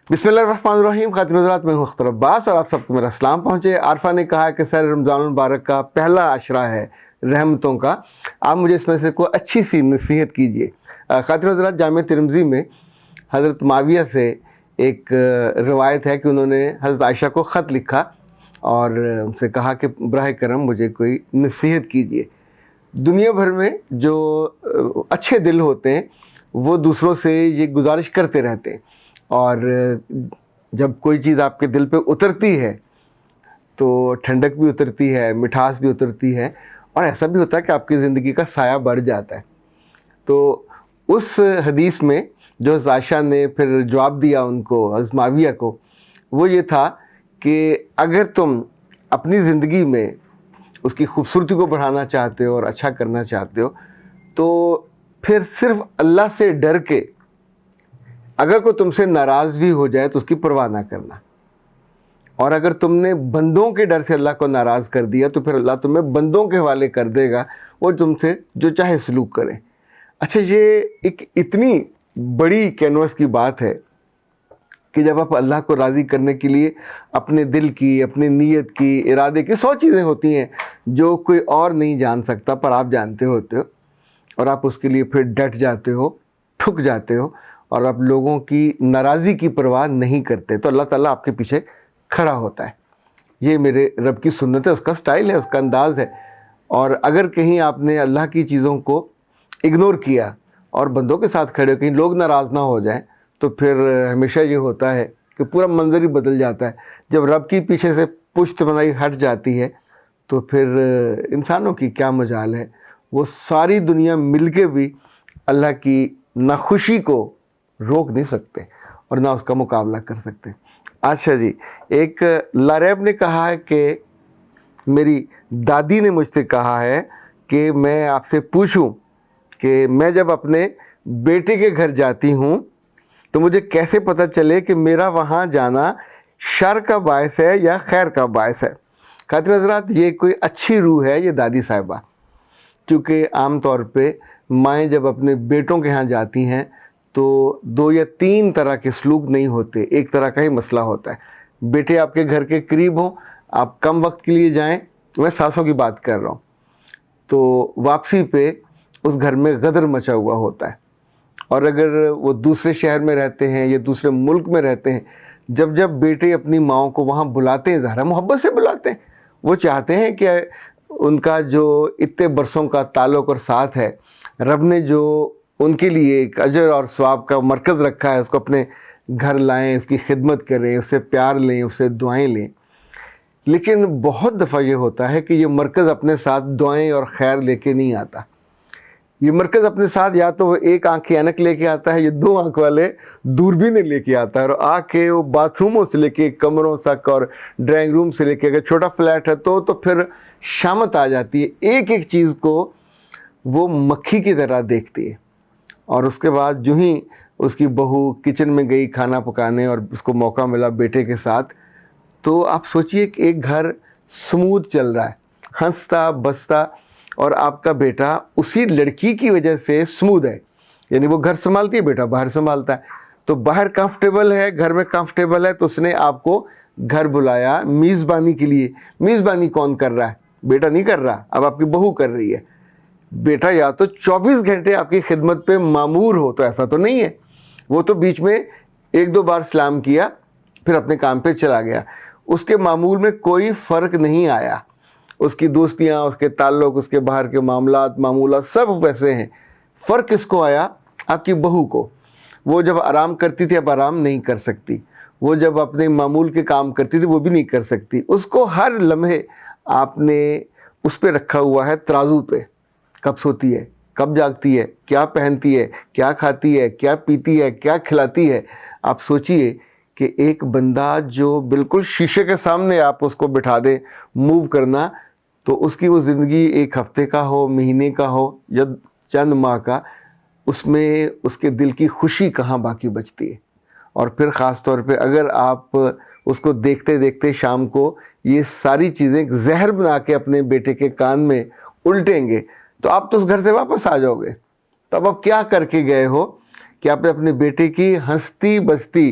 بسم اللہ الرحمن الرحیم. خاتون حضرات، میں ہوں اختر عباس اور آپ سب کو میرا سلام پہنچے. عارفہ نے کہا کہ سر رمضان المبارک کا پہلا عشرہ ہے رحمتوں کا، آپ مجھے اس میں سے کوئی اچھی سی نصیحت کیجئے. خاتون حضرات، جامع ترمذی میں حضرت معاویہ سے ایک روایت ہے کہ انہوں نے حضرت عائشہ کو خط لکھا اور ان سے کہا کہ براہ کرم مجھے کوئی نصیحت کیجئے. دنیا بھر میں جو اچھے دل ہوتے ہیں وہ دوسروں سے یہ گزارش کرتے رہتے ہیں، اور جب کوئی چیز آپ کے دل پہ اترتی ہے تو ٹھنڈک بھی اترتی ہے، مٹھاس بھی اترتی ہے، اور ایسا بھی ہوتا ہے کہ آپ کی زندگی کا سایہ بڑھ جاتا ہے. تو اس حدیث میں جو عائشہ نے پھر جواب دیا ان کو، حضرت معاویہ کو، وہ یہ تھا کہ اگر تم اپنی زندگی میں اس کی خوبصورتی کو بڑھانا چاہتے ہو اور اچھا کرنا چاہتے ہو تو پھر صرف اللہ سے ڈر کے اگر کوئی تم سے ناراض بھی ہو جائے تو اس کی پرواہ نہ کرنا، اور اگر تم نے بندوں کے ڈر سے اللہ کو ناراض کر دیا تو پھر اللہ تمہیں بندوں کے حوالے کر دے گا، وہ تم سے جو چاہے سلوک کریں. اچھا، یہ ایک اتنی بڑی کینوس کی بات ہے کہ جب آپ اللہ کو راضی کرنے کے لیے اپنے دل کی، اپنی نیت کی، ارادے کی 100 چیزیں ہوتی ہیں جو کوئی اور نہیں جان سکتا پر آپ جانتے ہوتے ہو، اور آپ اس کے لیے پھر ڈٹ جاتے ہو، ٹھک جاتے ہو، اور آپ لوگوں کی ناراضی کی پرواہ نہیں کرتے، تو اللہ تعالیٰ آپ کے پیچھے کھڑا ہوتا ہے. یہ میرے رب کی سنت ہے، اس کا سٹائل ہے، اس کا انداز ہے. اور اگر کہیں آپ نے اللہ کی چیزوں کو اگنور کیا اور بندوں کے ساتھ کھڑے ہو، کہیں لوگ ناراض نہ ہو جائیں، تو پھر ہمیشہ یہ ہوتا ہے کہ پورا منظر ہی بدل جاتا ہے. جب رب کی پیچھے سے پشت بنائی ہٹ جاتی ہے تو پھر انسانوں کی کیا مجال ہے، وہ ساری دنیا مل کے بھی اللہ کی ناخوشی کو روک نہیں سکتے اور نہ اس کا مقابلہ کر سکتے. اچھا جی، ایک لاریب نے کہا ہے کہ میری دادی نے مجھ سے کہا ہے کہ میں آپ سے پوچھوں کہ میں جب اپنے بیٹے کے گھر جاتی ہوں تو مجھے کیسے پتہ چلے کہ میرا وہاں جانا شر کا باعث ہے یا خیر کا باعث ہے. خاتون حضرات، یہ کوئی اچھی روح ہے یہ دادی صاحبہ، کیونکہ عام طور پہ مائیں جب اپنے بیٹوں کے ہاں جاتی ہیں تو 2 یا 3 طرح کے سلوک نہیں ہوتے، ایک طرح کا ہی مسئلہ ہوتا ہے. بیٹے آپ کے گھر کے قریب ہوں، آپ کم وقت کے لیے جائیں، میں ساسوں کی بات کر رہا ہوں، تو واپسی پہ اس گھر میں غدر مچا ہوا ہوتا ہے. اور اگر وہ دوسرے شہر میں رہتے ہیں یا دوسرے ملک میں رہتے ہیں، جب جب بیٹے اپنی ماؤں کو وہاں بلاتے ہیں، ظاہر محبت سے بلاتے ہیں، وہ چاہتے ہیں کہ ان کا جو اتنے برسوں کا تعلق اور ساتھ ہے، رب نے جو ان کے لیے ایک اجر اور ثواب کا مرکز رکھا ہے، اس کو اپنے گھر لائیں، اس کی خدمت کریں، اس سے پیار لیں، اس سے دعائیں لیں. لیکن بہت دفعہ یہ ہوتا ہے کہ یہ مرکز اپنے ساتھ دعائیں اور خیر لے کے نہیں آتا. یہ مرکز اپنے ساتھ یا تو وہ ایک آنکھ کی اینک لے کے آتا ہے، یا 2 آنکھ والے دوربینیں لے کے آتا ہے، اور آ کے وہ باتھ روموں سے لے کے کمروں تک اور ڈرائنگ روم سے لے کے، اگر چھوٹا فلیٹ ہے تو پھر شامت آ جاتی ہے. ایک ایک چیز کو وہ مکھی کی طرح دیکھتی ہے، اور اس کے بعد جو ہی اس کی بہو کچن میں گئی کھانا پکانے اور اس کو موقع ملا بیٹے کے ساتھ، تو آپ سوچئے کہ ایک گھر سموتھ چل رہا ہے، ہنستا بستا، اور آپ کا بیٹا اسی لڑکی کی وجہ سے سموتھ ہے. یعنی وہ گھر سنبھالتی ہے، بیٹا باہر سنبھالتا ہے، تو باہر کمفرٹیبل ہے، گھر میں کمفرٹیبل ہے، تو اس نے آپ کو گھر بلایا میزبانی کے لیے. میزبانی کون کر رہا ہے؟ بیٹا نہیں کر رہا، اب آپ کی بہو کر رہی ہے. بیٹا یا تو 24 گھنٹے آپ کی خدمت پہ معمور ہو، تو ایسا تو نہیں ہے. وہ تو بیچ میں 1-2 بار سلام کیا پھر اپنے کام پہ چلا گیا. اس کے معمول میں کوئی فرق نہیں آیا، اس کی دوستیاں، اس کے تعلق، اس کے باہر کے معمولات سب ویسے ہیں. فرق کس کو آیا؟ آپ کی بہو کو. وہ جب آرام کرتی تھی اب آرام نہیں کر سکتی، وہ جب اپنے معمول کے کام کرتی تھی وہ بھی نہیں کر سکتی. اس کو ہر لمحے آپ نے اس پہ رکھا ہوا ہے، ترازو پہ. کب سوتی ہے، کب جاگتی ہے، کیا پہنتی ہے، کیا کھاتی ہے، کیا پیتی ہے، کیا کھلاتی ہے. آپ سوچئے کہ ایک بندہ جو بالکل شیشے کے سامنے آپ اس کو بٹھا دیں موو کرنا، تو اس کی وہ زندگی 1 ہفتے کا ہو، مہینے کا ہو یا چند ماہ کا، اس میں اس کے دل کی خوشی کہاں باقی بچتی ہے. اور پھر خاص طور پہ اگر آپ اس کو دیکھتے دیکھتے شام کو یہ ساری چیزیں زہر بنا کے اپنے بیٹے کے کان میں الٹیں گے تو آپ تو اس گھر سے واپس آ جاؤ گے. تو اب آپ کیا کر کے گئے ہو کہ آپ نے اپنے بیٹے کی ہنستی بستی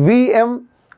VM